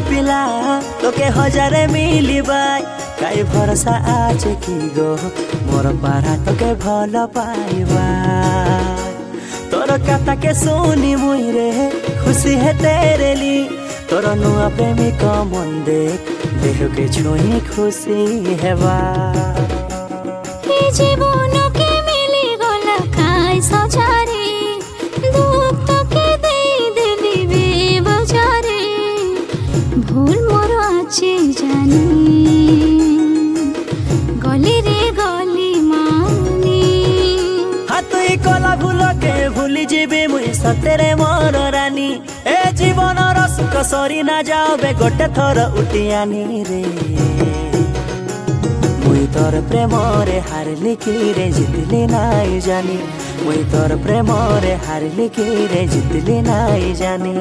पिला तोके हजारे मिलिबाय काई भरोसा आछे कि गो मोर पारा तोके भल पाइबा तोर कथा के सुनी मुई रे खुशी है तेरे ली तोर नुआ प्रेमिक मन देख देह के छुई खुशी हेबा জীবন কে মিলি গলা খাই সজারে দুঃখ তোকে দেই দেলি বে বাজারে ভুল মোর আছে জানি গলি রে গলি মানি তুই কলা ভুল के भूली जीवी मुई सतेरे मोर रानी ए जीवन सुख सरी ना जाओ बे गोटे थर उठियानी रे मुई तोर प्रेम रे हारली कि रे जितली नाई जानी मुई तोर प्रेम रे हारली कि रे जितली नाई जानी।